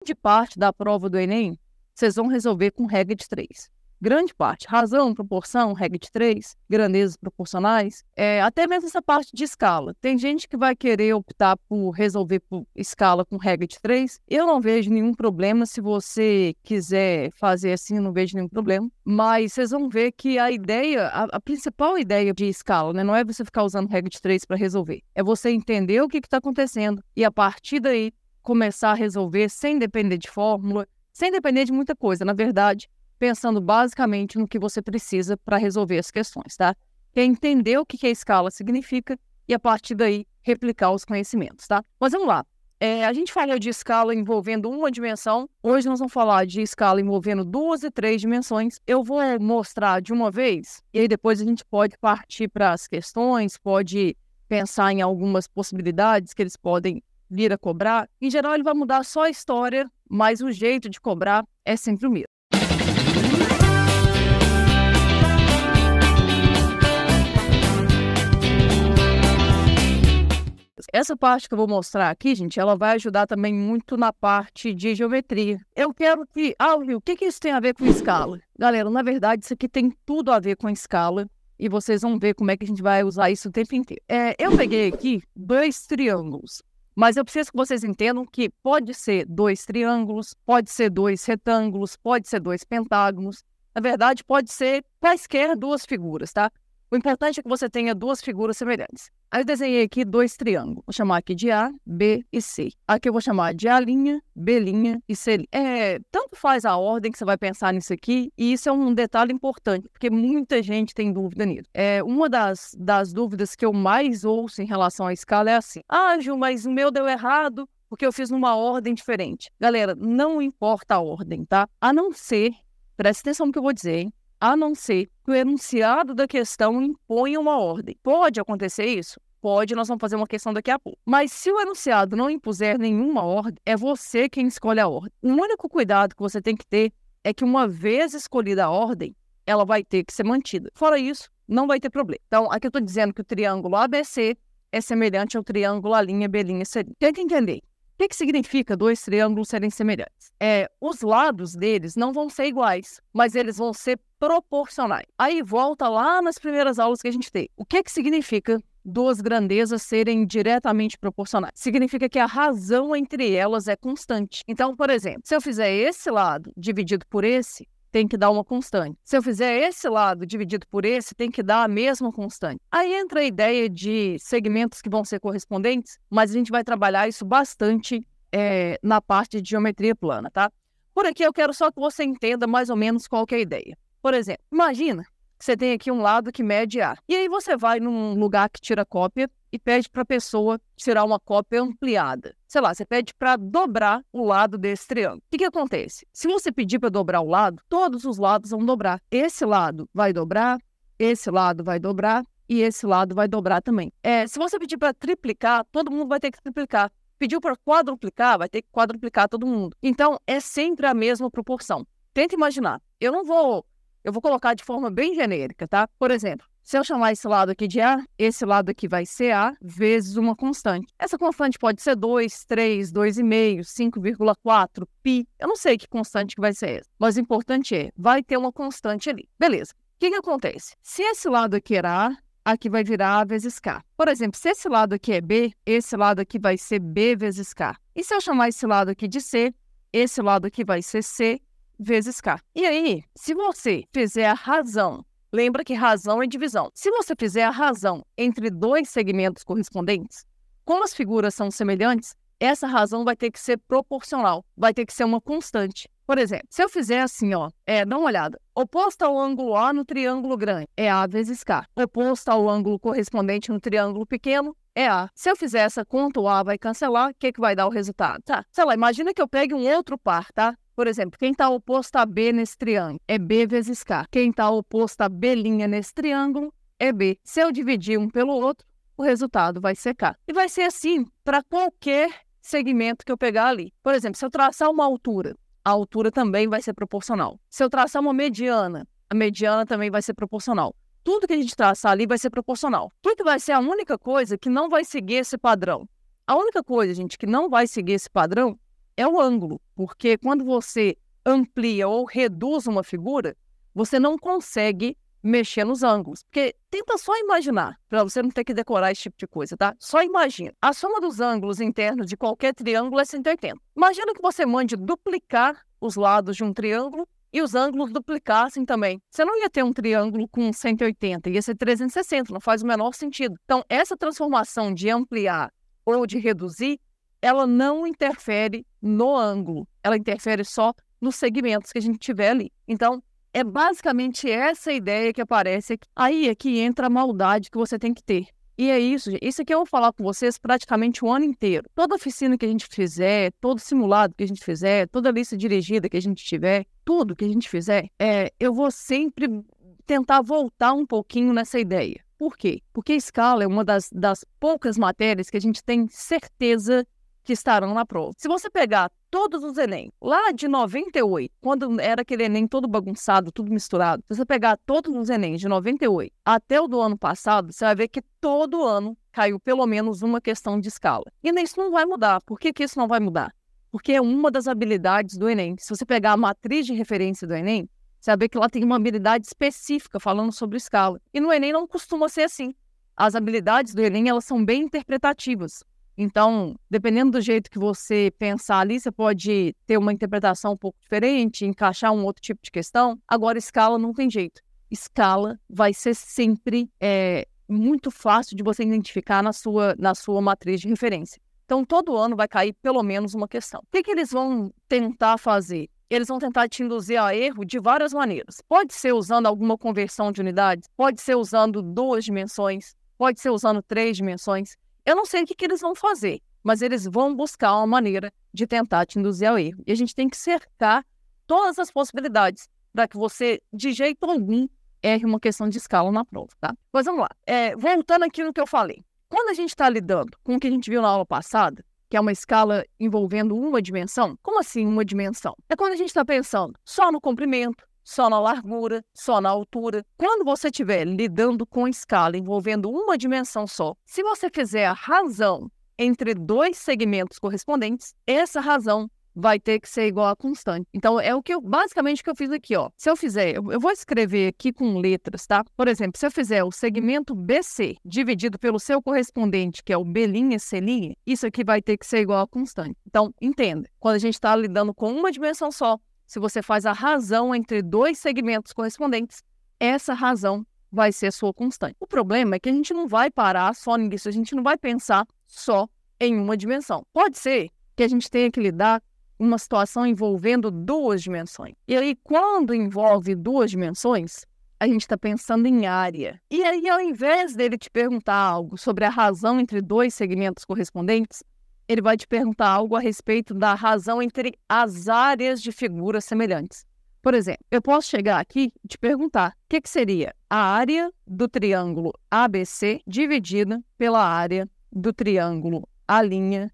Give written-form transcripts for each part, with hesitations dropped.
De parte da prova do Enem, vocês vão resolver com regra de 3. Grande parte. Razão, proporção, regra de 3, grandezas proporcionais, até mesmo essa parte de escala. Tem gente que vai querer optar por resolver por escala com regra de 3. Eu não vejo nenhum problema. Se você quiser fazer assim, eu não vejo nenhum problema. Mas vocês vão ver que a ideia, a principal ideia de escala, né, não é você ficar usando regra de 3 para resolver. É você entender o que está acontecendo e, a partir daí, começar a resolver sem depender de fórmula, sem depender de muita coisa, na verdade, pensando basicamente no que você precisa para resolver as questões, tá? É entender o que a escala significa e, a partir daí, replicar os conhecimentos, tá? Mas vamos lá. A gente falou de escala envolvendo uma dimensão. Hoje nós vamos falar de escala envolvendo 2 e 3 dimensões. Eu vou mostrar de uma vez e aí depois a gente pode partir para as questões, pode pensar em algumas possibilidades que eles podem vir a cobrar. Em geral, ele vai mudar só a história, mas o jeito de cobrar é sempre o mesmo. Essa parte que eu vou mostrar aqui, gente, ela vai ajudar também muito na parte de geometria. Eu quero que... o que isso tem a ver com escala? Galera, na verdade, isso aqui tem tudo a ver com escala e vocês vão ver como é que a gente vai usar isso o tempo inteiro. Eu peguei aqui 2 triângulos, mas eu preciso que vocês entendam que pode ser 2 triângulos, pode ser 2 retângulos, pode ser 2 pentágonos. Na verdade, pode ser quaisquer 2 figuras, tá? O importante é que você tenha 2 figuras semelhantes. Aí eu desenhei aqui 2 triângulos. Vou chamar aqui de A, B e C. Aqui eu vou chamar de A', B' e C'. Tanto faz a ordem que você vai pensar nisso aqui, e isso é um detalhe importante, porque muita gente tem dúvida nisso. Uma das dúvidas que eu mais ouço em relação à escala é assim: Ju, mas o meu deu errado porque eu fiz numa ordem diferente. Galera, não importa a ordem, tá? A não ser, preste atenção no que eu vou dizer, hein? A não ser que o enunciado da questão imponha uma ordem. Pode acontecer isso? Pode, nós vamos fazer uma questão daqui a pouco. Mas se o enunciado não impuser nenhuma ordem, é você quem escolhe a ordem. O único cuidado que você tem que ter é que, uma vez escolhida a ordem, ela vai ter que ser mantida. Fora isso, não vai ter problema. Então, aqui eu estou dizendo que o triângulo ABC é semelhante ao triângulo A', B' e C'. Tem que entender. O que significa 2 triângulos serem semelhantes? Os lados deles não vão ser iguais, mas eles vão ser proporcionais. Aí volta lá nas primeiras aulas que a gente teve. O que significa 2 grandezas serem diretamente proporcionais? Significa que a razão entre elas é constante. Então, por exemplo, se eu fizer esse lado dividido por esse, tem que dar uma constante. Se eu fizer esse lado dividido por esse, tem que dar a mesma constante. Aí entra a ideia de segmentos que vão ser correspondentes, mas a gente vai trabalhar isso bastante na parte de geometria plana, tá? Por aqui eu quero só que você entenda mais ou menos qual que é a ideia. Por exemplo, imagina que você tem aqui um lado que mede A. E aí você vai num lugar que tira cópia e pede para a pessoa tirar uma cópia ampliada. Sei lá, você pede para dobrar o lado desse triângulo. O que acontece? Se você pedir para dobrar o lado, todos os lados vão dobrar. Esse lado vai dobrar, esse lado vai dobrar e esse lado vai dobrar também. Se você pedir para triplicar, todo mundo vai ter que triplicar. Pediu para quadruplicar, vai ter que quadruplicar todo mundo. Então, é sempre a mesma proporção. Tenta imaginar. Eu vou colocar de forma bem genérica, tá? Por exemplo, se eu chamar esse lado aqui de A, esse lado aqui vai ser A vezes uma constante. Essa constante pode ser 2, 3, 2,5, 5,4, π. Eu não sei que constante que vai ser essa, mas o importante vai ter uma constante ali. Beleza. O que acontece? Se esse lado aqui era A, aqui vai virar A vezes K. Por exemplo, se esse lado aqui é B, esse lado aqui vai ser B vezes K. E se eu chamar esse lado aqui de C, esse lado aqui vai ser C vezes K. E aí, se você fizer a razão, lembra que razão é divisão. Se você fizer a razão entre 2 segmentos correspondentes, como as figuras são semelhantes, essa razão vai ter que ser proporcional, vai ter que ser uma constante. Por exemplo, se eu fizer assim, dá uma olhada. Oposto ao ângulo A no triângulo grande é A vezes K. Oposto ao ângulo correspondente no triângulo pequeno é A. Se eu fizer essa conta, o A vai cancelar, o que vai dar o resultado? Tá, sei lá, imagina que eu pegue um outro par, tá? Por exemplo, quem está oposto a B nesse triângulo é B vezes K. Quem está oposto a B' nesse triângulo é B. Se eu dividir um pelo outro, o resultado vai ser K. E vai ser assim para qualquer segmento que eu pegar ali. Por exemplo, se eu traçar uma altura, a altura também vai ser proporcional. Se eu traçar uma mediana, a mediana também vai ser proporcional. Tudo que a gente traçar ali vai ser proporcional. O que vai ser a única coisa que não vai seguir esse padrão? A única coisa, gente, que não vai seguir esse padrão é o ângulo, porque quando você amplia ou reduz uma figura, você não consegue mexer nos ângulos. Porque tenta só imaginar, para você não ter que decorar esse tipo de coisa, tá? Só imagina. A soma dos ângulos internos de qualquer triângulo é 180. Imagina que você mande duplicar os lados de um triângulo e os ângulos duplicassem também. Você não ia ter um triângulo com 180, ia ser 360, não faz o menor sentido. Então, essa transformação de ampliar ou de reduzir, ela não interfere no ângulo, ela interfere só nos segmentos que a gente tiver ali. Então, é basicamente essa ideia que aparece aqui. Aí é que entra a maldade que você tem que ter. E é isso, gente. Isso aqui eu vou falar com vocês praticamente o ano inteiro. Toda oficina que a gente fizer, todo simulado que a gente fizer, toda lista dirigida que a gente tiver, tudo que a gente fizer, eu vou sempre tentar voltar um pouquinho nessa ideia. Por quê? Porque a escala é uma das poucas matérias que a gente tem certeza que estarão na prova. Se você pegar todos os Enem, lá de 98, quando era aquele Enem todo bagunçado, tudo misturado, se você pegar todos os Enem de 98 até o do ano passado, você vai ver que todo ano caiu pelo menos uma questão de escala. E isso não vai mudar. Por que isso não vai mudar? Porque é uma das habilidades do Enem. Se você pegar a matriz de referência do Enem, você vai ver que lá tem uma habilidade específica falando sobre escala. E no Enem não costuma ser assim. As habilidades do Enem, elas são bem interpretativas. Então, dependendo do jeito que você pensar ali, você pode ter uma interpretação um pouco diferente, encaixar um outro tipo de questão. Agora, escala não tem jeito. Escala vai ser sempre muito fácil de você identificar na sua matriz de referência. Então, todo ano vai cair pelo menos uma questão. O que eles vão tentar fazer? Eles vão tentar te induzir a erro de várias maneiras. Pode ser usando alguma conversão de unidades, pode ser usando 2 dimensões, pode ser usando 3 dimensões. Eu não sei o que eles vão fazer, mas eles vão buscar uma maneira de tentar te induzir ao erro. E a gente tem que cercar todas as possibilidades para que você, de jeito algum, erre uma questão de escala na prova, tá? Mas vamos lá. Voltando aqui no que eu falei. Quando a gente está lidando com o que a gente viu na aula passada, que é uma escala envolvendo uma dimensão, como assim uma dimensão? É quando a gente está pensando só no comprimento, só na largura, só na altura. Quando você estiver lidando com escala envolvendo uma dimensão só, se você fizer a razão entre 2 segmentos correspondentes, essa razão vai ter que ser igual a constante. Então, é basicamente o que eu fiz aqui, ó. Se eu fizer, eu vou escrever aqui com letras, tá? Por exemplo, se eu fizer o segmento BC dividido pelo seu correspondente, que é o B'C', isso aqui vai ter que ser igual a constante. Então, entenda, quando a gente está lidando com uma dimensão só, se você faz a razão entre 2 segmentos correspondentes, essa razão vai ser a sua constante. O problema é que a gente não vai parar só nisso, a gente não vai pensar só em uma dimensão. Pode ser que a gente tenha que lidar com uma situação envolvendo 2 dimensões. E aí, quando envolve 2 dimensões, a gente está pensando em área. E aí, ao invés dele te perguntar algo sobre a razão entre 2 segmentos correspondentes, ele vai te perguntar algo a respeito da razão entre as áreas de figuras semelhantes. Por exemplo, eu posso chegar aqui e te perguntar o que seria a área do triângulo ABC dividida pela área do triângulo A'B',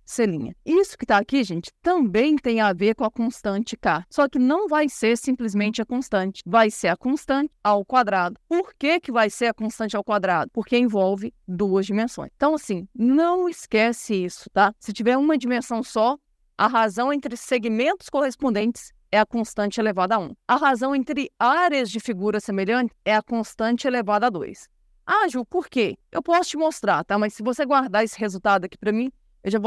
C'. Isso que está aqui, gente, também tem a ver com a constante K. Só que não vai ser simplesmente a constante. Vai ser a constante ao quadrado. Por que vai ser a constante ao quadrado? Porque envolve 2 dimensões. Então, assim, não esquece isso, tá? Se tiver uma dimensão só, a razão entre segmentos correspondentes é a constante elevada a 1. A razão entre áreas de figuras semelhantes é a constante elevada a 2. Ah, Ju, por quê? Eu posso te mostrar, tá? Mas se você guardar esse resultado aqui para mim, eu já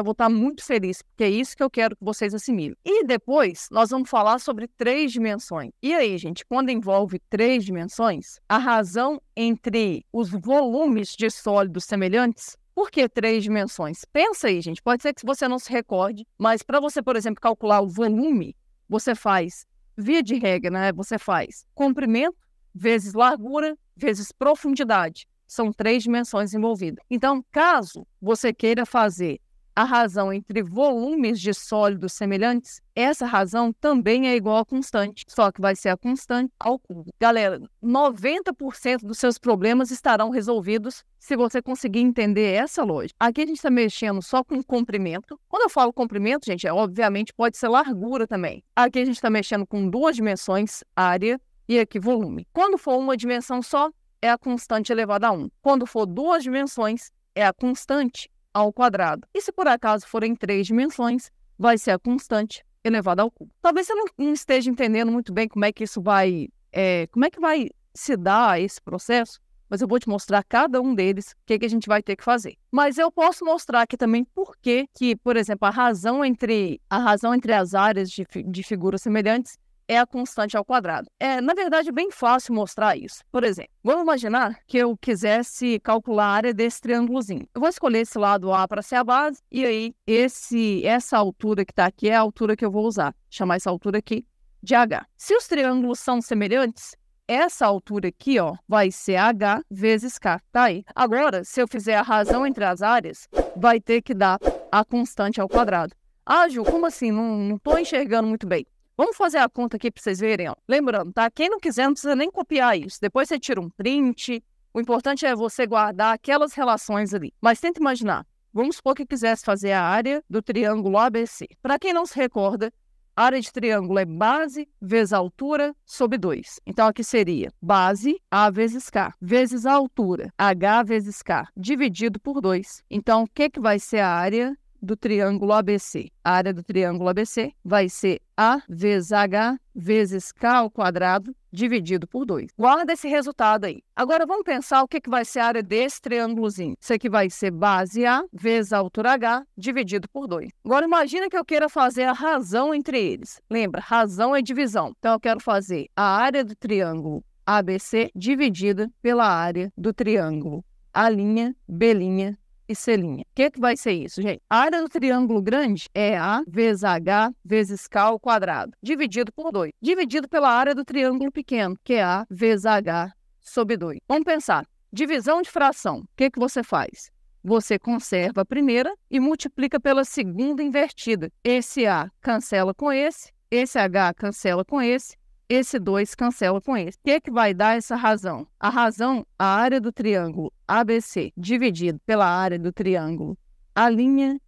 vou estar muito feliz, porque é isso que eu quero que vocês assimilem. E depois, nós vamos falar sobre 3 dimensões. E aí, gente, quando envolve 3 dimensões, a razão entre os volumes de sólidos semelhantes, por que 3 dimensões? Pensa aí, gente, pode ser que você não se recorde, mas para você, por exemplo, calcular o volume, você faz, via de regra, né? Você faz comprimento vezes largura vezes profundidade. São 3 dimensões envolvidas. Então, caso você queira fazer a razão entre volumes de sólidos semelhantes, essa razão também é igual a constante, só que vai ser a constante ao cubo. Galera, 90% dos seus problemas estarão resolvidos se você conseguir entender essa lógica. Aqui a gente está mexendo só com comprimento. Quando eu falo comprimento, gente, obviamente pode ser largura também. Aqui a gente está mexendo com 2 dimensões, área, e aqui volume. Quando for uma dimensão só, é a constante elevada a 1. Quando for 2 dimensões, é a constante ao quadrado. E se por acaso for em 3 dimensões, vai ser a constante elevada ao cubo. Talvez você não esteja entendendo muito bem como é que isso vai, como é que vai se dar esse processo, mas eu vou te mostrar cada um deles, o que a gente vai ter que fazer. Mas eu posso mostrar aqui também por que, por exemplo, a razão entre as áreas de figuras semelhantes é a constante ao quadrado. Na verdade, é bem fácil mostrar isso. Por exemplo, vamos imaginar que eu quisesse calcular a área desse triângulozinho. Eu vou escolher esse lado A para ser a base, e aí essa altura que está aqui é a altura que eu vou usar. Chamar essa altura aqui de H. Se os triângulos são semelhantes, essa altura aqui, ó, vai ser H vezes K, tá aí. Agora, se eu fizer a razão entre as áreas, vai ter que dar a constante ao quadrado. Ah, Ju, como assim? Não tô enxergando muito bem. Vamos fazer a conta aqui para vocês verem, ó. Lembrando, tá? Quem não quiser, não precisa nem copiar isso. Depois você tira um print. O importante é você guardar aquelas relações ali. Mas tenta imaginar. Vamos supor que quisesse fazer a área do triângulo ABC. Para quem não se recorda, a área de triângulo é base vezes a altura sobre 2. Então, aqui seria base A vezes K, vezes a altura, H vezes K, dividido por 2. Então, o que vai ser a área do triângulo ABC? A área do triângulo ABC vai ser A vezes H vezes K ao quadrado, dividido por 2. Guarda esse resultado aí. Agora, vamos pensar o que vai ser a área desse triângulozinho. Isso aqui vai ser base A vezes a altura H, dividido por 2. Agora, imagina que eu queira fazer a razão entre eles. Lembra, razão é divisão. Então, eu quero fazer a área do triângulo ABC dividida pela área do triângulo A', B' e C'. O que vai ser isso, gente? A área do triângulo grande é A vezes H vezes K ao quadrado, dividido por 2. Dividido pela área do triângulo pequeno, que é A vezes H sobre 2. Vamos pensar. Divisão de fração. O que você faz? Você conserva a primeira e multiplica pela segunda invertida. Esse A cancela com esse H cancela com esse 2 cancela com esse. O que vai dar essa razão? A razão, a área do triângulo ABC dividido pela área do triângulo A',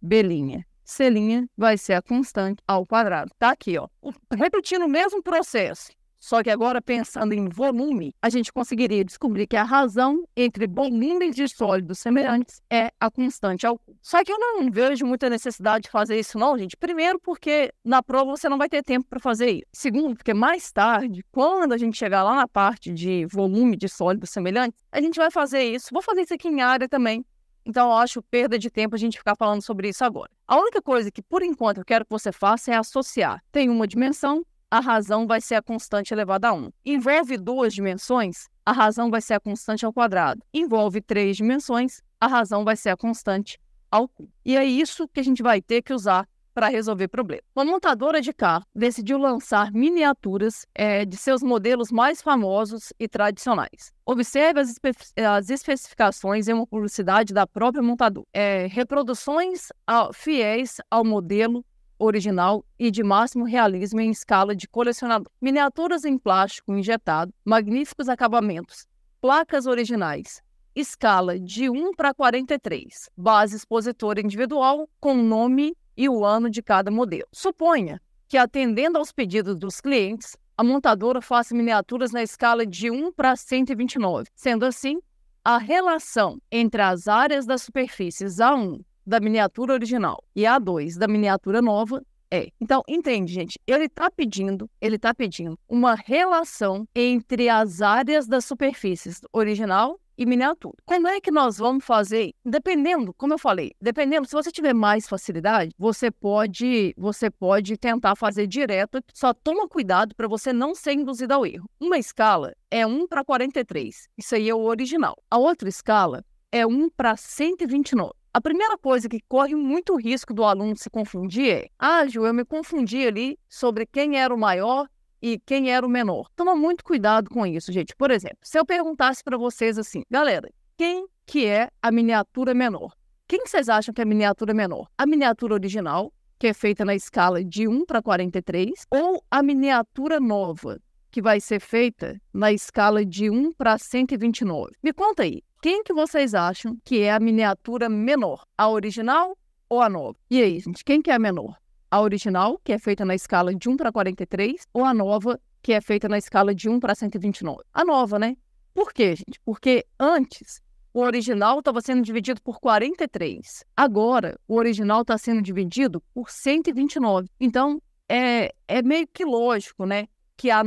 B', C' vai ser a constante ao quadrado. Tá aqui, ó. Repetindo o mesmo processo, só que agora pensando em volume, a gente conseguiria descobrir que a razão entre volumes de sólidos semelhantes é a constante ao cubo. Só que eu não vejo muita necessidade de fazer isso não, gente. Primeiro, porque na prova você não vai ter tempo para fazer isso. Segundo, porque mais tarde, quando a gente chegar lá na parte de volume de sólidos semelhantes, a gente vai fazer isso. Vou fazer isso aqui em área também. Então, eu acho perda de tempo a gente ficar falando sobre isso agora. A única coisa que, por enquanto, eu quero que você faça é associar. Tem uma dimensão, a razão vai ser a constante elevada a 1. Envolve 2 dimensões, a razão vai ser a constante ao quadrado. Envolve 3 dimensões, a razão vai ser a constante ao cubo. E é isso que a gente vai ter que usar para resolver problema. Uma montadora de carro decidiu lançar miniaturas de seus modelos mais famosos e tradicionais. Observe as especificações em uma publicidade da própria montadora. Reproduções fiéis ao modelo original e de máximo realismo em escala de colecionador. Miniaturas em plástico injetado, magníficos acabamentos, placas originais, escala de 1 para 43, base expositora individual com o nome e o ano de cada modelo. Suponha que, atendendo aos pedidos dos clientes, a montadora faça miniaturas na escala de 1 para 129. Sendo assim, a relação entre as áreas das superfícies A1 da miniatura original e A2 da miniatura nova é. Então, entende, gente? Ele está pedindo uma relação entre as áreas das superfícies original e miniatura. Como é que nós vamos fazer? Dependendo, como eu falei, se você tiver mais facilidade, você pode tentar fazer direto, só toma cuidado para você não ser induzido ao erro. Uma escala é 1 para 43, isso aí é o original. A outra escala é 1 para 129. A primeira coisa que corre muito risco do aluno se confundir é: Ju, eu me confundi ali sobre quem era o maior e quem era o menor. Toma muito cuidado com isso, gente. Por exemplo, se eu perguntasse para vocês assim: galera, quem que é a miniatura menor? Quem vocês acham que é a miniatura menor? A miniatura original, que é feita na escala de 1 para 43, ou a miniatura nova, que vai ser feita na escala de 1 para 129? Me conta aí. Quem que vocês acham que é a miniatura menor? A original ou a nova? E aí, gente, quem que é a menor? A original, que é feita na escala de 1 para 43, ou a nova, que é feita na escala de 1 para 129? A nova, né? Por quê, gente? Porque antes o original estava sendo dividido por 43. Agora, o original está sendo dividido por 129. Então, é meio que lógico, né? Que a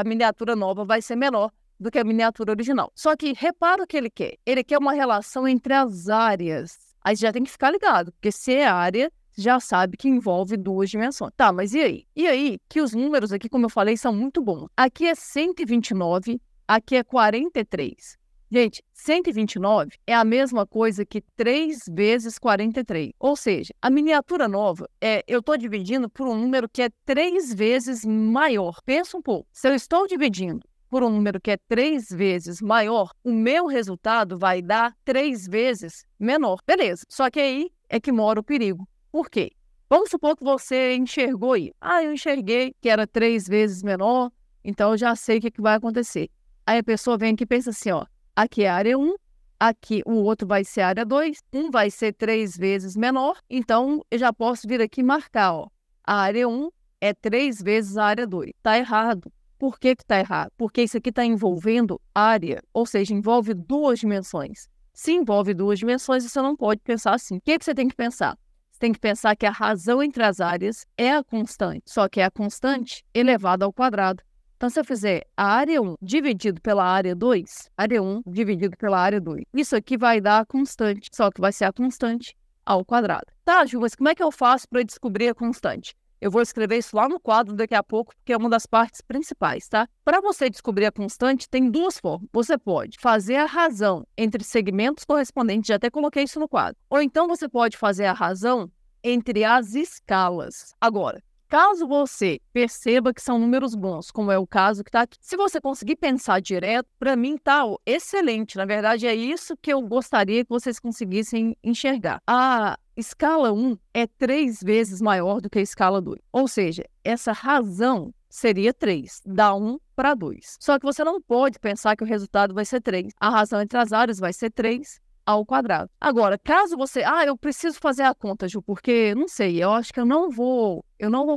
miniatura nova vai ser menor do que a miniatura original. Só que repara o que ele quer. Ele quer uma relação entre as áreas. Aí você já tem que ficar ligado, porque se é área, já sabe que envolve duas dimensões. Tá, mas e aí? E aí que os números aqui, como eu falei, são muito bons. Aqui é 129, aqui é 43. Gente, 129 é a mesma coisa que 3 vezes 43. Ou seja, a miniatura nova, eu estou dividindo por um número que é 3 vezes maior. Pensa um pouco. Se eu estou dividindo por um número que é 3 vezes maior, o meu resultado vai dar 3 vezes menor. Beleza. Só que aí é que mora o perigo. Por quê? Vamos supor que você enxergou aí. Eu enxerguei que era 3 vezes menor, então eu já sei o que vai acontecer. Aí a pessoa vem aqui e pensa assim, ó. Aqui é a área 1, aqui o outro vai ser a área 2, um vai ser 3 vezes menor, então eu já posso vir aqui e marcar, ó. A área 1 é 3 vezes a área 2. Tá errado. Por que tá errado? Porque isso aqui está envolvendo área, ou seja, envolve duas dimensões. Se envolve duas dimensões, você não pode pensar assim. O que você tem que pensar? Você tem que pensar que a razão entre as áreas é a constante, só que é a constante elevada ao quadrado. Então, se eu fizer a área 1 dividido pela área 2, área 1 dividido pela área 2, isso aqui vai dar a constante, só que vai ser a constante ao quadrado. Tá, Ju, mas como é que eu faço para descobrir a constante? Eu vou escrever isso lá no quadro daqui a pouco, porque é uma das partes principais, tá? Para você descobrir a constante, tem duas formas. Você pode fazer a razão entre segmentos correspondentes, já até coloquei isso no quadro. Ou então você pode fazer a razão entre as escalas. Agora, caso você perceba que são números bons, como é o caso que está aqui, se você conseguir pensar direto, para mim tá excelente. Na verdade, é isso que eu gostaria que vocês conseguissem enxergar. A escala 1 é 3 vezes maior do que a escala 2. Ou seja, essa razão seria 3, dá 1 para 2. Só que você não pode pensar que o resultado vai ser 3. A razão entre as áreas vai ser 3 ao quadrado. Agora, caso você... eu preciso fazer a conta, Ju, porque, não sei, eu acho que eu não vou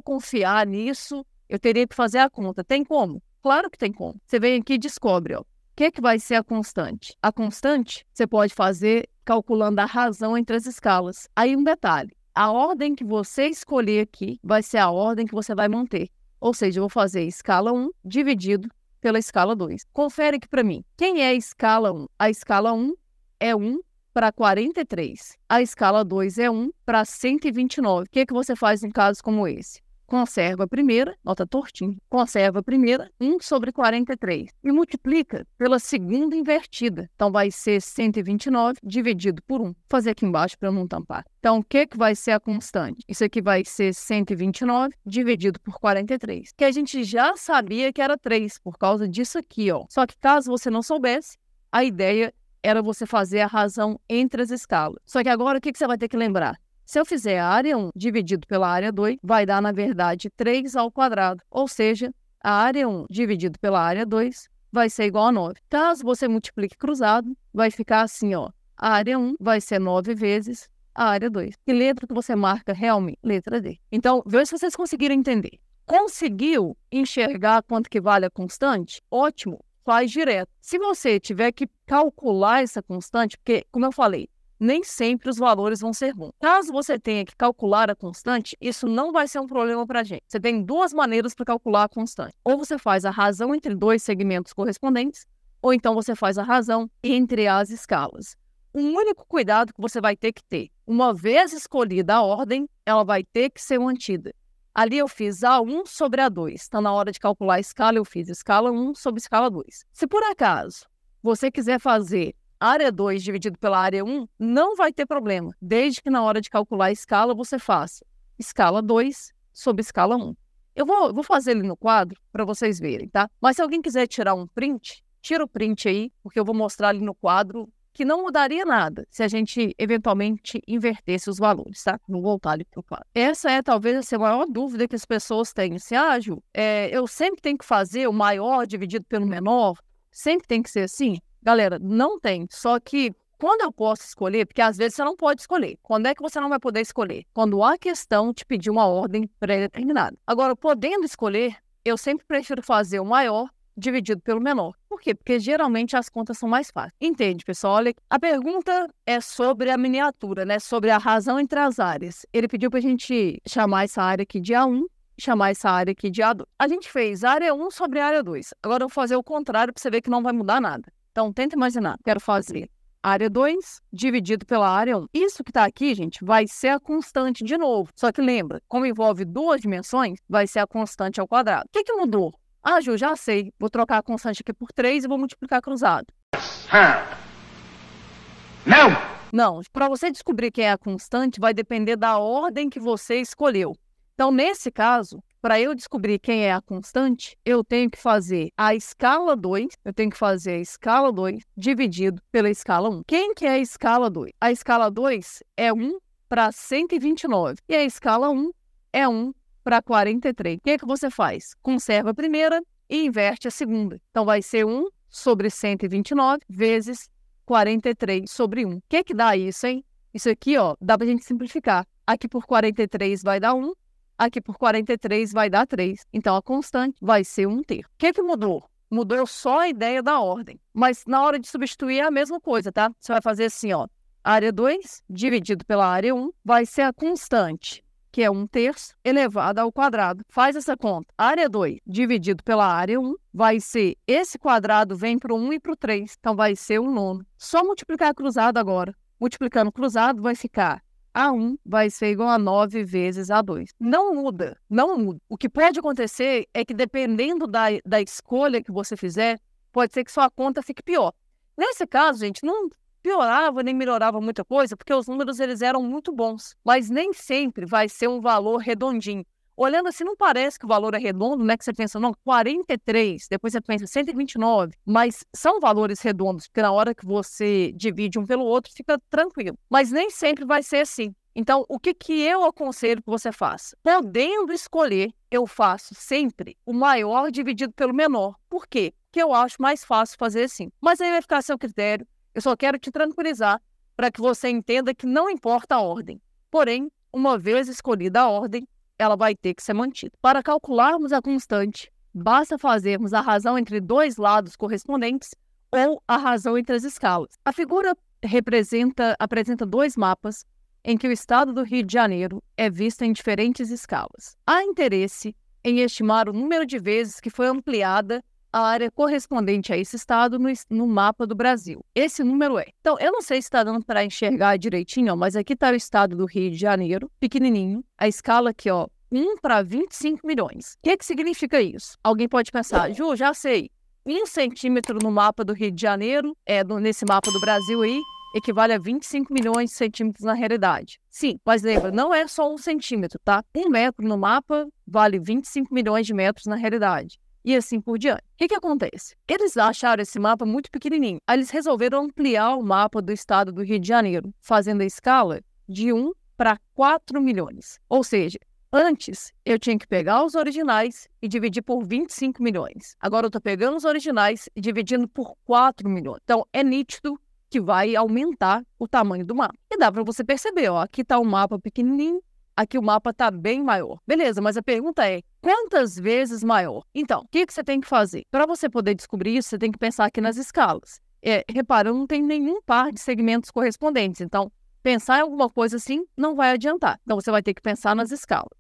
confiar nisso, eu teria que fazer a conta. Tem como? Claro que tem como. Você vem aqui e descobre, ó. O que vai ser a constante? A constante você pode fazer calculando a razão entre as escalas. Aí um detalhe, a ordem que você escolher aqui vai ser a ordem que você vai manter. Ou seja, eu vou fazer escala 1 dividido pela escala 2. Confere aqui para mim. Quem é a escala 1? A escala 1 é 1 para 43. A escala 2 é 1 para 129. O que você faz em casos como esse? Conserva a primeira, nota tortinho, conserva a primeira, 1 sobre 43. E multiplica pela segunda invertida. Então, vai ser 129 dividido por 1. Vou fazer aqui embaixo para eu não tampar. Então, o que vai ser a constante? Isso aqui vai ser 129 dividido por 43. Que a gente já sabia que era 3, por causa disso aqui, ó. Só que caso você não soubesse, a ideia era você fazer a razão entre as escalas. Só que agora, o que você vai ter que lembrar? Se eu fizer a área 1 dividido pela área 2, vai dar, na verdade, 3 ao quadrado. Ou seja, a área 1 dividido pela área 2 vai ser igual a 9. Caso você multiplique cruzado, vai ficar assim, ó. A área 1 vai ser 9 vezes a área 2. Que letra que você marca realmente? Letra D. Então, veja se vocês conseguiram entender. Conseguiu enxergar quanto que vale a constante? Ótimo, faz direto. Se você tiver que calcular essa constante, porque, como eu falei, nem sempre os valores vão ser bons. Caso você tenha que calcular a constante, isso não vai ser um problema para a gente. Você tem duas maneiras para calcular a constante. Ou você faz a razão entre dois segmentos correspondentes, ou então você faz a razão entre as escalas. O único cuidado que você vai ter que ter, uma vez escolhida a ordem, ela vai ter que ser mantida. Ali eu fiz A1 sobre A2. Então, na hora de calcular a escala, eu fiz escala 1 sobre escala 2. Se por acaso você quiser fazer área 2 dividido pela área 1, não vai ter problema, desde que na hora de calcular a escala você faça escala 2 sobre escala 1. Eu vou fazer ele no quadro para vocês verem, tá? Mas se alguém quiser tirar um print, tira o print aí, porque eu vou mostrar ali no quadro que não mudaria nada se a gente eventualmente invertesse os valores, tá? Vou voltar ali para o quadro. Essa é talvez a maior dúvida que as pessoas têm. Assim, Ju, eu sempre tenho que fazer o maior dividido pelo menor? Sempre tem que ser assim? Galera, não tem. Só que quando eu posso escolher, porque às vezes você não pode escolher. Quando é que você não vai poder escolher? Quando a questão te pedir uma ordem pré-determinada. Agora, podendo escolher, eu sempre prefiro fazer o maior dividido pelo menor. Por quê? Porque geralmente as contas são mais fáceis. Entende, pessoal? Olha, a pergunta é sobre a miniatura, né? Sobre a razão entre as áreas. Ele pediu pra gente chamar essa área aqui de A1 e chamar essa área aqui de A2. A gente fez área 1 sobre área 2. Agora eu vou fazer o contrário pra você ver que não vai mudar nada. Então, tenta imaginar. Quero fazer área 2 dividido pela área 1. Isso que tá aqui, gente, vai ser a constante de novo. Só que lembra, como envolve duas dimensões, vai ser a constante ao quadrado. O que mudou? Ah, Ju, já sei. Vou trocar a constante aqui por 3 e vou multiplicar cruzado. Não! Não, para você descobrir quem é a constante, vai depender da ordem que você escolheu. Então, nesse caso, para eu descobrir quem é a constante, eu tenho que fazer a escala 2, dividido pela escala 1. Quem que é a escala 2? A escala 2 é 1 para 129 e a escala 1 é 1 para 43. O que você faz? Conserva a primeira e inverte a segunda. Então, vai ser 1 sobre 129 vezes 43 sobre 1. O que dá isso, hein? Isso aqui, ó, dá para a gente simplificar. Aqui por 43 vai dar 1. Aqui por 43 vai dar 3. Então, a constante vai ser 1/3. O que mudou? Mudou só a ideia da ordem. Mas na hora de substituir é a mesma coisa, tá? Você vai fazer assim, ó. Área 2 dividido pela área 1 vai ser a constante, que é 1/3 elevado ao quadrado. Faz essa conta. Área 2 dividido pela área 1 vai ser esse quadrado vem para o 1 e para o 3. Então, vai ser 1/9. Só multiplicar cruzado agora. Multiplicando cruzado vai ficar A1 vai ser igual a 9 vezes A2. Não muda, não muda. O que pode acontecer é que, dependendo da escolha que você fizer, pode ser que sua conta fique pior. Nesse caso, gente, não piorava nem melhorava muita coisa, porque os números eles eram muito bons. Mas nem sempre vai ser um valor redondinho. Olhando assim, não parece que o valor é redondo, né? Que você pensa, não, 43, depois você pensa 129, mas são valores redondos, porque na hora que você divide um pelo outro, fica tranquilo. Mas nem sempre vai ser assim. Então, o que eu aconselho que você faça? Podendo escolher, eu faço sempre o maior dividido pelo menor. Por quê? Porque eu acho mais fácil fazer assim. Mas aí vai ficar a seu critério. Eu só quero te tranquilizar para que você entenda que não importa a ordem. Porém, uma vez escolhida a ordem, ela vai ter que ser mantida. Para calcularmos a constante, basta fazermos a razão entre dois lados correspondentes ou a razão entre as escalas. A figura apresenta dois mapas em que o estado do Rio de Janeiro é visto em diferentes escalas. Há interesse em estimar o número de vezes que foi ampliada a área correspondente a esse estado no mapa do Brasil. Esse número é... Então, eu não sei se está dando para enxergar direitinho, ó, mas aqui está o estado do Rio de Janeiro, pequenininho. A escala aqui, ó, 1 para 25 milhões. O que significa isso? Alguém pode pensar, Ju, já sei. 1 centímetro no mapa do Rio de Janeiro, nesse mapa do Brasil aí, equivale a 25 milhões de centímetros na realidade. Sim, mas lembra, não é só 1 centímetro, tá? 1 metro no mapa vale 25 milhões de metros na realidade. E assim por diante. O que acontece? Eles acharam esse mapa muito pequenininho. Aí eles resolveram ampliar o mapa do estado do Rio de Janeiro, fazendo a escala de 1 para 4 milhões. Ou seja, antes eu tinha que pegar os originais e dividir por 25 milhões. Agora eu estou pegando os originais e dividindo por 4 milhões. Então é nítido que vai aumentar o tamanho do mapa. E dá para você perceber, ó, aqui está o mapa pequenininho, aqui o mapa está bem maior. Beleza, mas a pergunta é, quantas vezes maior? Então, o que você tem que fazer? Para você poder descobrir isso, você tem que pensar aqui nas escalas. Repara, não tem nenhum par de segmentos correspondentes. Então, pensar em alguma coisa assim não vai adiantar. Então, você vai ter que pensar nas escalas.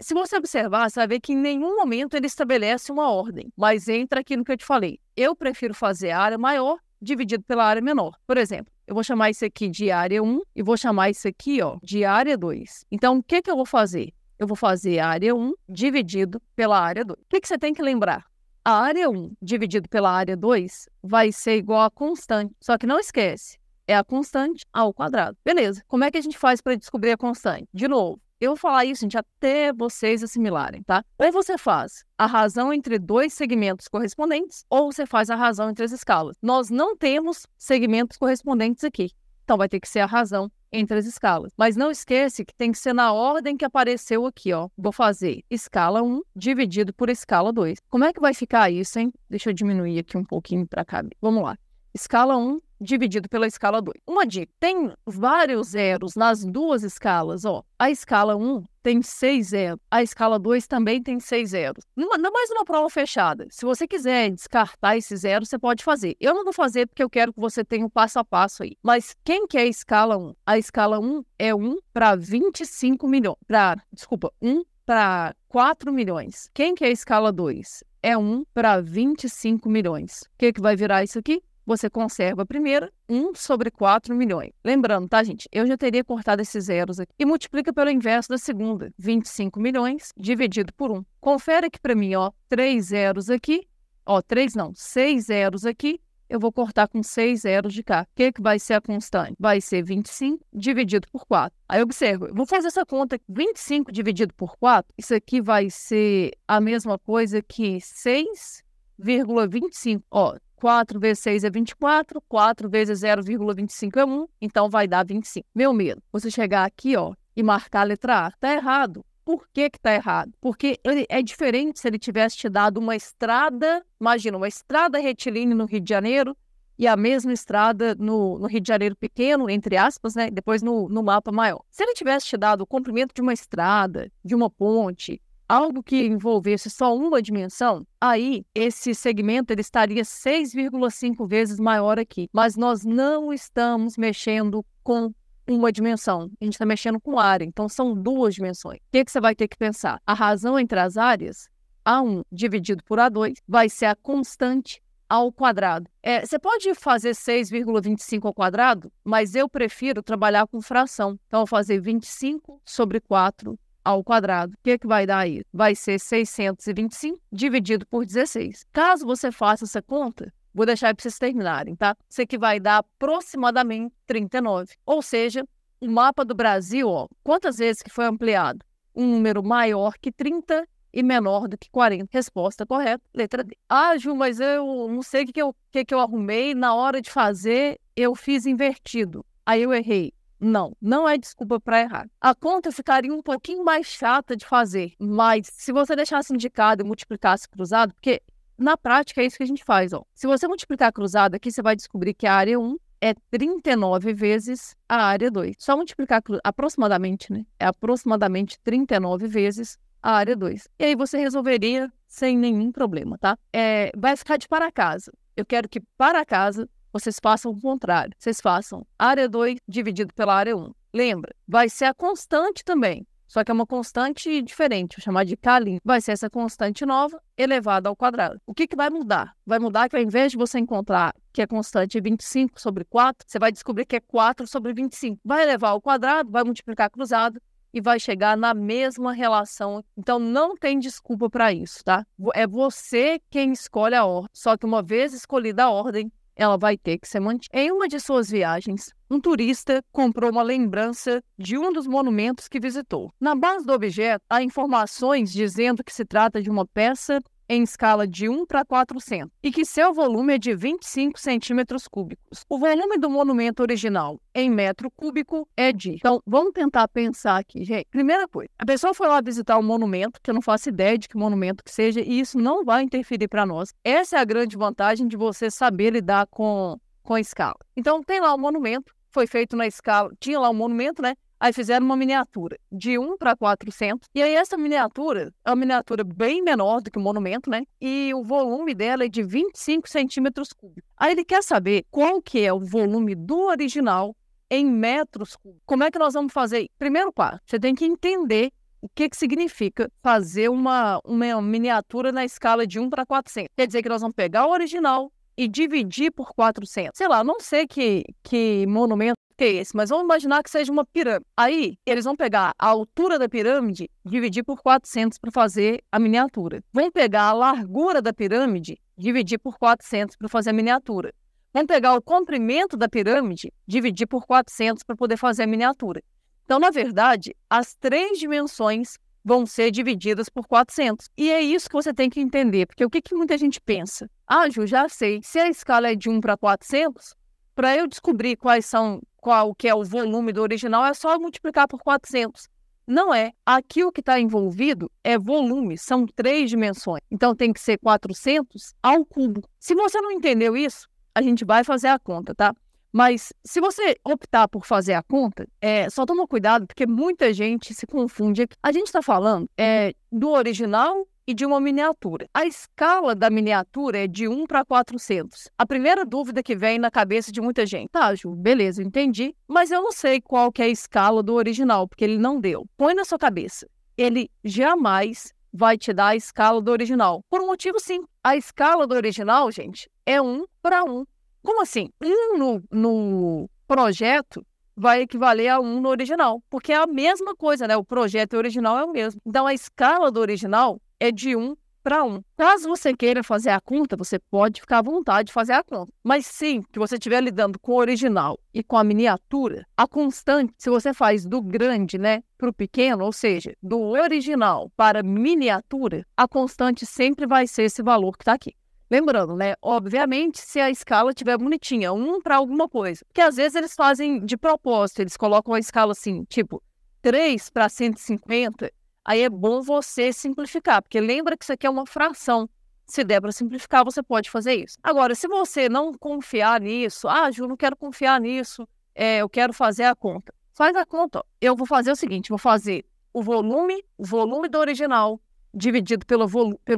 Se você observar, você vai ver que em nenhum momento ele estabelece uma ordem. Mas entra aqui no que eu te falei. Eu prefiro fazer a área maior dividido pela área menor. Por exemplo, eu vou chamar isso aqui de área 1 e vou chamar isso aqui, ó, de área 2. Então, o que eu vou fazer? Eu vou fazer a área 1 dividido pela área 2. O que você tem que lembrar? A área 1 dividido pela área 2 vai ser igual a constante. Só que não esquece, é a constante ao quadrado. Beleza, como é que a gente faz para descobrir a constante? De novo, eu vou falar isso, gente, até vocês assimilarem, tá? Ou você faz a razão entre dois segmentos correspondentes, ou você faz a razão entre as escalas. Nós não temos segmentos correspondentes aqui, então vai ter que ser a razão entre as escalas. Mas não esquece que tem que ser na ordem que apareceu aqui, ó. Vou fazer escala 1 dividido por escala 2. Como é que vai ficar isso, hein? Deixa eu diminuir aqui um pouquinho para cá. Vamos lá. Escala 1 dividido pela escala 2. Uma dica, tem vários zeros nas duas escalas, ó. A escala 1 tem 6 zeros. A escala 2 também tem 6 zeros. Não mais uma prova fechada. Se você quiser descartar esses zeros, você pode fazer. Eu não vou fazer porque eu quero que você tenha o passo a passo aí. Mas quem que é a escala 1? A escala 1 é 1 para 25 milhões. 1 para 4 milhões. Quem que é a escala 2? É 1 para 25 milhões. O que vai virar isso aqui? Você conserva a primeira, 1 sobre 4 milhões. Lembrando, tá, gente? Eu já teria cortado esses zeros aqui. E multiplica pelo inverso da segunda. 25 milhões dividido por 1. Confere aqui para mim, ó. 3 zeros aqui. Ó, 6 zeros aqui. Eu vou cortar com 6 zeros de cá. O que vai ser a constante? Vai ser 25 dividido por 4. Aí observa, eu vou fazer essa conta. 25 dividido por 4, isso aqui vai ser a mesma coisa que 6,25. Ó, 4 vezes 6 é 24, 4 vezes 0,25 é 1, então vai dar 25. Meu medo, você chegar aqui, ó, e marcar a letra A. Tá errado. Por que que tá errado? Porque ele é diferente se ele tivesse te dado uma estrada, imagina, uma estrada retilínea no Rio de Janeiro e a mesma estrada no Rio de Janeiro pequeno, entre aspas, né? Depois no mapa maior. Se ele tivesse te dado o comprimento de uma estrada, de uma ponte, algo que envolvesse só uma dimensão, aí esse segmento ele estaria 6,5 vezes maior aqui. Mas nós não estamos mexendo com uma dimensão, a gente está mexendo com área, então são 2 dimensões. O que você vai ter que pensar? A razão entre as áreas, A1 dividido por A2, vai ser a constante ao quadrado. Você pode fazer 6,25 ao quadrado, mas eu prefiro trabalhar com fração. Então, eu vou fazer 25 sobre 4 ao quadrado. O que vai dar aí? Vai ser 625 dividido por 16. Caso você faça essa conta, vou deixar para vocês terminarem, tá? Isso aqui vai dar aproximadamente 39. Ou seja, o mapa do Brasil, ó, quantas vezes que foi ampliado? Um número maior que 30 e menor do que 40. Resposta correta, letra D. Ah, Ju, mas eu não sei o que eu arrumei. Na hora de fazer, eu fiz invertido. Aí eu errei. Não é desculpa para errar. A conta ficaria um pouquinho mais chata de fazer, mas se você deixasse indicado e multiplicasse cruzado, porque na prática é isso que a gente faz, ó. Se você multiplicar cruzado aqui, você vai descobrir que a área 1 é 39 vezes a área 2. Só multiplicar aproximadamente, né? É aproximadamente 39 vezes a área 2. E aí você resolveria sem nenhum problema, tá? Vai ficar de para casa. Eu quero que para casa vocês façam o contrário. Vocês façam área 2 dividido pela área 1. Lembra? Vai ser a constante também. Só que é uma constante diferente, vou chamar de K'. Vai ser essa constante nova elevada ao quadrado. O que vai mudar? Vai mudar que ao invés de você encontrar que a constante é 25 sobre 4, você vai descobrir que é 4 sobre 25. Vai elevar ao quadrado, vai multiplicar cruzado e vai chegar na mesma relação. Então não tem desculpa para isso, tá? É você quem escolhe a ordem. Só que uma vez escolhida a ordem, ela vai ter que ser mantida. Em uma de suas viagens, um turista comprou uma lembrança de um dos monumentos que visitou. Na base do objeto, há informações dizendo que se trata de uma peça em escala de 1 para 400 e que seu volume é de 25 centímetros cúbicos. O volume do monumento original em metro cúbico é de... Então, vamos tentar pensar aqui, gente. Primeira coisa, a pessoa foi lá visitar um monumento, que eu não faço ideia de que monumento que seja, e isso não vai interferir para nós. Essa é a grande vantagem de você saber lidar com escala. Então, tem lá o monumento, foi feito na escala, tinha lá um monumento, né? Aí fizeram uma miniatura de 1 para 400. E aí essa miniatura é uma miniatura bem menor do que o monumento, né? E o volume dela é de 25 centímetros cúbicos. Aí ele quer saber qual que é o volume do original em metros cúbicos. Como é que nós vamos fazer? Primeiro passo, você tem que entender o que significa fazer uma miniatura na escala de 1 para 400. Quer dizer que nós vamos pegar o original e dividir por 400. Sei lá, não sei que monumento que é esse, mas vamos imaginar que seja uma pirâmide. Aí, eles vão pegar a altura da pirâmide, dividir por 400 para fazer a miniatura. Vão pegar a largura da pirâmide, dividir por 400 para fazer a miniatura. Vão pegar o comprimento da pirâmide, dividir por 400 para poder fazer a miniatura. Então, na verdade, as 3 dimensões vão ser divididas por 400. E é isso que você tem que entender, porque o que muita gente pensa? Ah, Ju, já sei, se a escala é de 1 para 400, para eu descobrir qual que é o volume do original, é só multiplicar por 400. Não é. Aqui o que está envolvido é volume, são 3 dimensões. Então tem que ser 400 ao cubo. Se você não entendeu isso, a gente vai fazer a conta, tá? Mas se você optar por fazer a conta, só toma cuidado, porque muita gente se confunde. A gente está falando do original e de uma miniatura. A escala da miniatura é de 1 para 400. A primeira dúvida que vem na cabeça de muita gente: tá, Ju, beleza, eu entendi, mas eu não sei qual que é a escala do original, porque ele não deu. Põe na sua cabeça. Ele jamais vai te dar a escala do original. Por um motivo, sim. A escala do original, gente, é 1 para 1. Como assim? 1 no projeto vai equivaler a 1 no original, porque é a mesma coisa, né? O projeto e o original é o mesmo. Então, a escala do original é de 1 para 1. Caso você queira fazer a conta, você pode ficar à vontade de fazer a conta. Mas sim, que você estiver lidando com o original e com a miniatura, a constante, se você faz do grande, né, para o pequeno, ou seja, do original para miniatura, a constante sempre vai ser esse valor que está aqui. Lembrando, né, obviamente, se a escala estiver bonitinha, 1 para alguma coisa. Porque às vezes eles fazem de propósito, eles colocam a escala assim, tipo 3 para 150, aí é bom você simplificar, porque lembra que isso aqui é uma fração. Se der para simplificar, você pode fazer isso. Agora, se você não confiar nisso, Ju, não quero confiar nisso, eu quero fazer a conta. Faz a conta. Eu vou fazer o seguinte, vou fazer o volume do original dividido pelo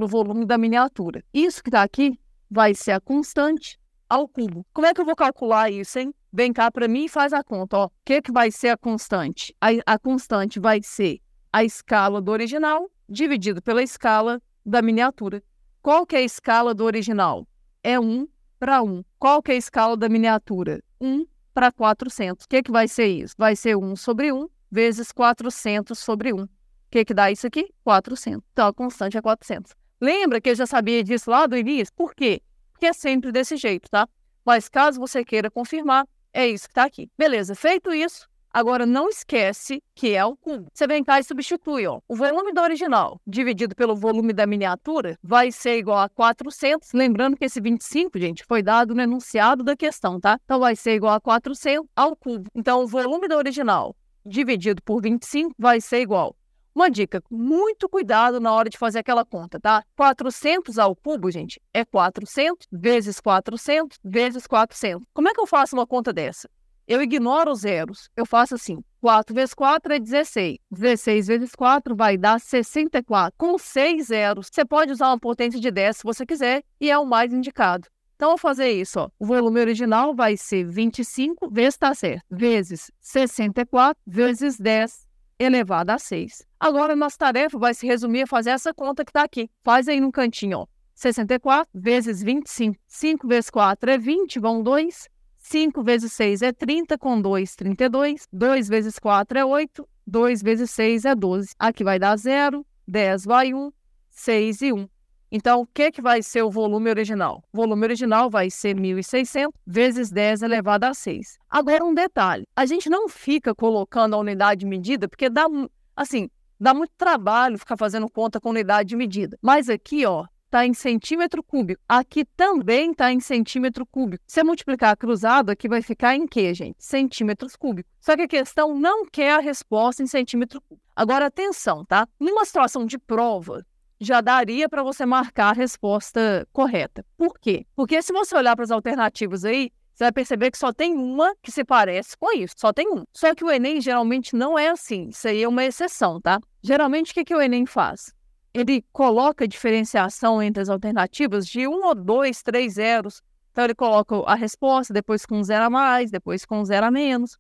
volume da miniatura. Isso que está aqui vai ser a constante ao cubo. Como é que eu vou calcular isso, hein? Vem cá para mim e faz a conta. O que vai ser a constante? A constante vai ser a escala do original dividido pela escala da miniatura. Qual que é a escala do original? É 1 para 1. Qual que é a escala da miniatura? 1 para 400. O que vai ser isso? Vai ser 1 sobre 1 vezes 400 sobre 1. O que dá isso aqui? 400. Então, a constante é 400. Lembra que eu já sabia disso lá do início? Por quê? Porque é sempre desse jeito, tá? Mas caso você queira confirmar, é isso que está aqui. Beleza, feito isso, agora não esquece que é o cubo. Você vem cá e substitui, ó. O volume do original dividido pelo volume da miniatura vai ser igual a 400. Lembrando que esse 25, gente, foi dado no enunciado da questão, tá? Então, vai ser igual a 400 ao cubo. Então, o volume do original dividido por 25 vai ser igual. Uma dica, muito cuidado na hora de fazer aquela conta, tá? 400 ao cubo, gente, é 400 vezes 400 vezes 400. Como é que eu faço uma conta dessa? Eu ignoro os zeros. Eu faço assim, 4 vezes 4 é 16. 16 vezes 4 vai dar 64. Com 6 zeros, você pode usar uma potência de 10 se você quiser, e é o mais indicado. Então, eu vou fazer isso, ó. O volume original vai ser 25, tá certo, vezes 64 vezes 10 elevado a 6. Agora, nossa tarefa vai se resumir a fazer essa conta que está aqui. Faz aí no cantinho, ó. 64 vezes 25. 5 vezes 4 é 20, vão 2. 5 vezes 6 é 30, com 2, 32. 2 vezes 4 é 8. 2 vezes 6 é 12. Aqui vai dar 0, 10 vai 1, 6 e 1. Então, o que vai ser o volume original? O volume original vai ser 1.600 vezes 10 elevado a 6. Agora, um detalhe. A gente não fica colocando a unidade de medida, porque dá muito trabalho ficar fazendo conta com unidade de medida. Mas aqui, ó, está em centímetro cúbico. Aqui também está em centímetro cúbico. Se eu multiplicar cruzado, aqui vai ficar em quê, gente? Centímetros cúbicos. Só que a questão não quer a resposta em centímetro cúbico. Agora, atenção, tá? Numa situação de prova, já daria para você marcar a resposta correta. Por quê? Porque se você olhar para as alternativas aí, você vai perceber que só tem uma que se parece com isso. Só tem uma. Só que o Enem geralmente não é assim. Isso aí é uma exceção, tá? Geralmente, o que o Enem faz? Ele coloca diferenciação entre as alternativas de 1 ou 2, 3 zeros. Então, ele coloca a resposta, depois com 0 a mais, depois com 0 a menos.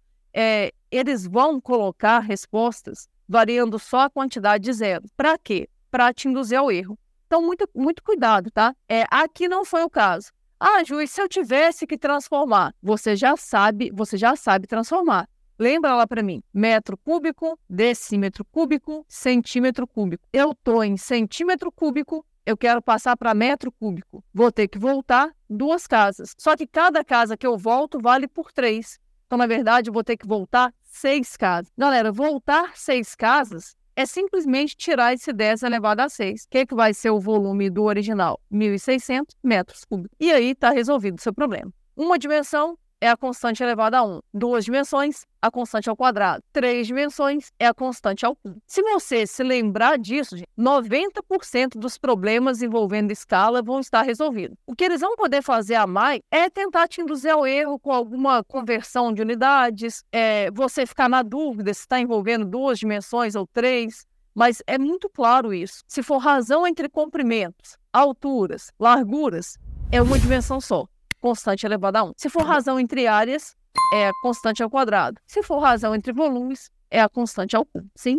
Eles vão colocar respostas variando só a quantidade de zeros. Para quê? Para te induzir ao erro. Então, muito cuidado, tá? Aqui não foi o caso. Ju, e se eu tivesse que transformar? Você já sabe transformar. Lembra lá para mim, metro cúbico, decímetro cúbico, centímetro cúbico. Eu estou em centímetro cúbico, eu quero passar para metro cúbico. Vou ter que voltar 2 casas. Só que cada casa que eu volto vale por 3. Então, na verdade, eu vou ter que voltar 6 casas. Galera, voltar 6 casas é simplesmente tirar esse 10 elevado a 6. O que vai ser o volume do original? 1.600 metros cúbicos. E aí está resolvido o seu problema. Uma dimensão, é a constante elevada a 1. 2 dimensões, a constante ao quadrado. 3 dimensões é a constante ao cubo. Se você se lembrar disso, 90% dos problemas envolvendo escala vão estar resolvidos. O que eles vão poder fazer a mais é tentar te induzir ao erro com alguma conversão de unidades, você ficar na dúvida se está envolvendo 2 dimensões ou 3, mas é muito claro isso. Se for razão entre comprimentos, alturas, larguras, é uma dimensão só, constante elevada a 1. Se for razão entre áreas, é a constante ao quadrado. Se for razão entre volumes, é a constante ao cubo. Sim?